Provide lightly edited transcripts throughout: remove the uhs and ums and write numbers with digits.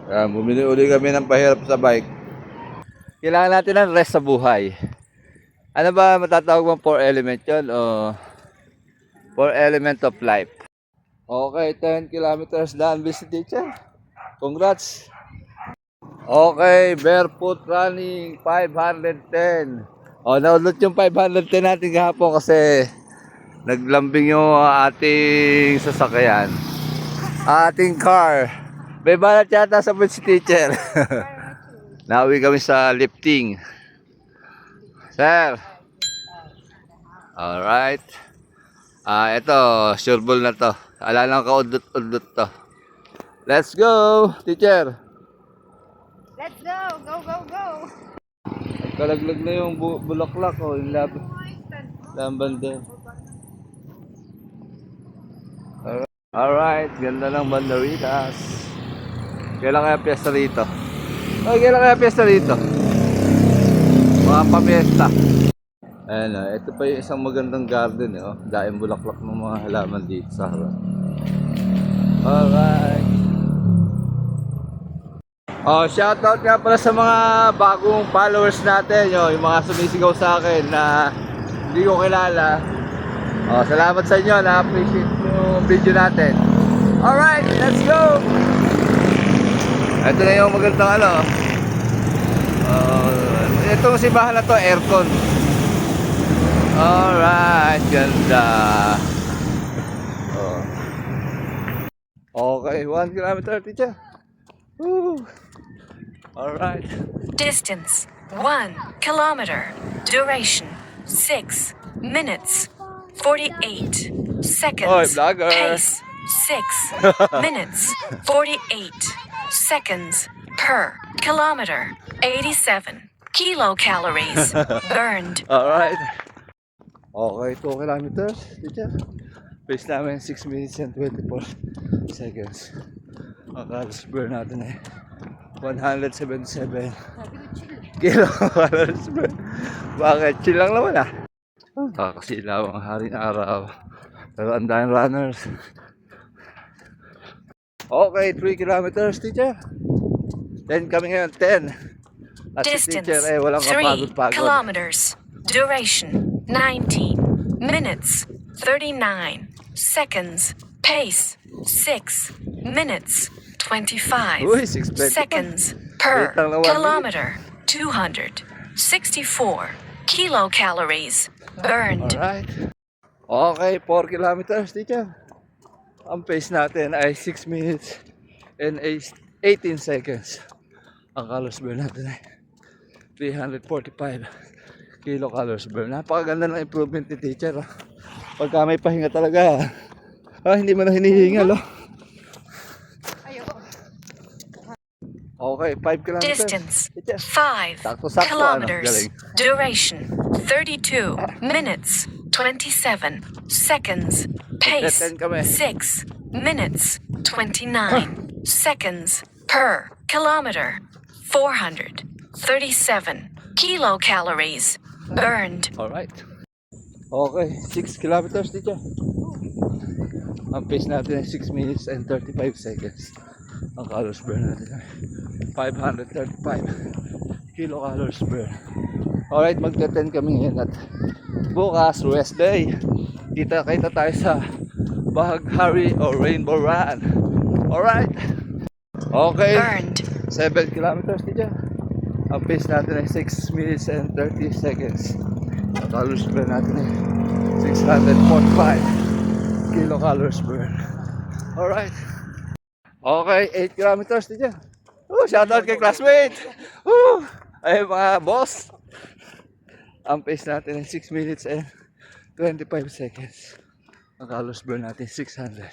Bumili uli kami ng pahirap sa bike. Kailangan natin ng rest sa buhay. Ano ba matatawag mong 4 element yun? O 4 element of life. Okay, 10 kilometers done, visit teacher. Congrats. Okay, barefoot running 510. Naulot yung 510 natin kahapon kasi naglambing yung ating sasakyan. Ating car. May balat yata sa si teacher. Nauwi kami sa lifting. Sir. Alright. Ito, sure ball na to. Ala lang kaudot-udot to. Let's go, teacher. Let's go! Go, go, go! Kalaglag na yung bulaklak o yung lamban din. Alright, ganda ng banderitas. Kailan kaya piyesta rito? Kailan kaya piyesta rito? Mga papiesta. Ayan o, ito pa yung isang magandang garden eh. Daing bulaklak ng mga halaman dito sa harap. Alright. Shoutout nga pala sa mga bagong followers natin, yung mga sumisigaw sa akin na hindi ko kilala. Salamat sa inyo, na-appreciate yung video natin. Alright, let's go! Ito na yung magandang itong simbahan na to, aircon. Alright, ganda. Okay, 1 kilometer, teacher. Woo. Alright. Distance 1 kilometer. Duration 6 minutes 48 seconds. Oy, vlogger. Pace 6 minutes 48 seconds per kilometer. 87 kilocalories burned. Alright. Okay, 2 kilometers, teacher. Pace namin 6 minutes and 24 seconds. Ang calories burn natin 177 kilocalories burn. Bakit? Chill lang naman Kakasilaw ang haring araw. Pero ang daming runners. Okay, 3 kilometers, teacher. 10 kami ngayon, 10. At si Distance teacher 3 walang kapagod-pagod. kilometers. Duration 19 minutes 39 seconds. Pace 6 minutes 25 Uy, 6:20 seconds per Wait lang na 1 kilometer. 264 kilocalories burned. Alright. Okay, 4 kilometers, teacher. Ang pace natin ay 6 minutes and 18 seconds. Ang calories burn natin ay 345 kilocalories burn. Napakaganda ng improvement ni teacher. Pagka may pahinga talaga, hindi mo na hinihingal. Okay, 5 kilometers. Distance Teacher. 5 Sakto-sakto, kilometers. galing. Duration 32 minutes 27 seconds. Pace 10 kami. 6 minutes 29 seconds per kilometer. 437 kilocalories burned. Alright. Okay, 6 kilometers, teacher. Ang pace natin ay 6 minutes and 35 seconds. Ang calories burn natin ay 535 kilocalories burn. Alright, magte-10 kami ngayon at bukas, rest day. Kita tayo sa Bahaghari o Rainbow Run. Alright. Okay. Burned. 7 kilometers, teacher. Ang pace natin ay 6 minutes and 30 seconds. Ang calories burn natin ay 645 kilocalories burn. Alright. Okay, 8 kilometers, teacher. Shoutout kay classmate. Ay mga boss. Ang pace natin ay 6 minutes and 25 seconds. Ang calories burn natin 600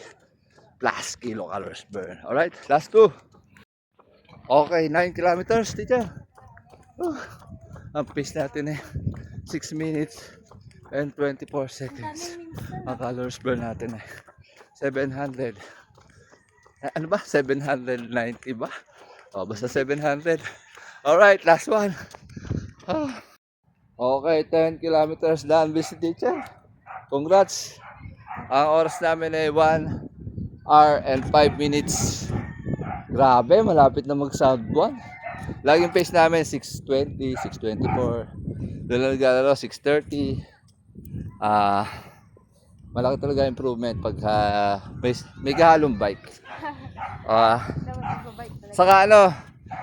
plus kilocalories burn. Alright, last 2. Okay, 9 kilometers, teacher. Ang pace natin ay 6 minutes and 24 seconds. Ang calories burn natin ay 700. Ano ba? 790 ba? Basta 700. Alright, last one. Okay, 10 kilometers done, visit teacher. Congrats. Ang oras namin ay 1 hour and 5 minutes. Grabe, malapit na mag-South Buwan. Laging pace namin 6:20, 6:24. Doon lang naglalaro 6:30. Malaki talaga improvement pagka may kahalong bike. Dapat magbabike talaga. Saka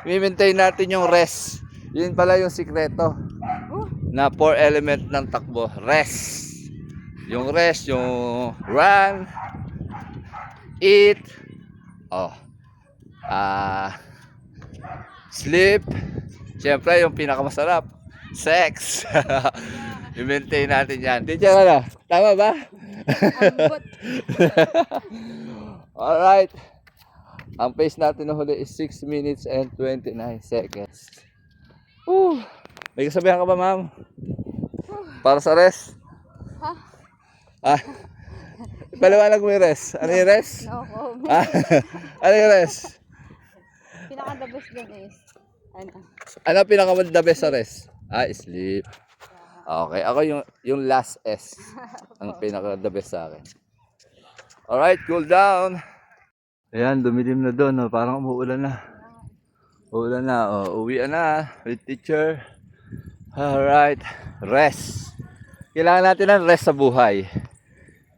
i-maintain natin yung rest. Yun pala yung sikreto na 4 element ng takbo. Rest. Yung rest, yung run, eat, sleep, siyempre yung pinakamasarap, sex. I-maintain natin yan. Teacher ka na? Tama ba? Ambot. Alright. Ang pace natin na huli is 6 minutes and 29 seconds. Woo. May kasabihan ka ba, ma'am? Para sa rest? Paliwanag mo yung rest. Ano yung rest? No comment. Ano yung rest? Pinaka-the best dun is, Ano pinaka-the best sa rest? Sleep. Okay, ako yung last S. Ang pinaka-the best sa akin. Alright, cool down. Ayan, dumilim na doon. Parang umuulan na. Uulan na. Uwian na with teacher. Alright, rest. Kailangan natin ng rest sa buhay.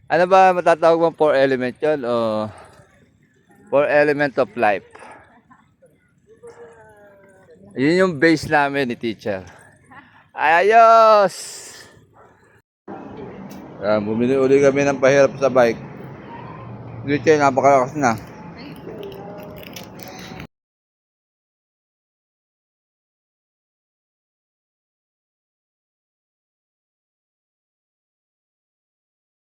Ano ba matatawag mong 4 element yun? O 4 element of life. Yun yung base namin ni teacher. Ayos! Bumili uli kami ng pahirap sa bike. Teacher, napakalakas na.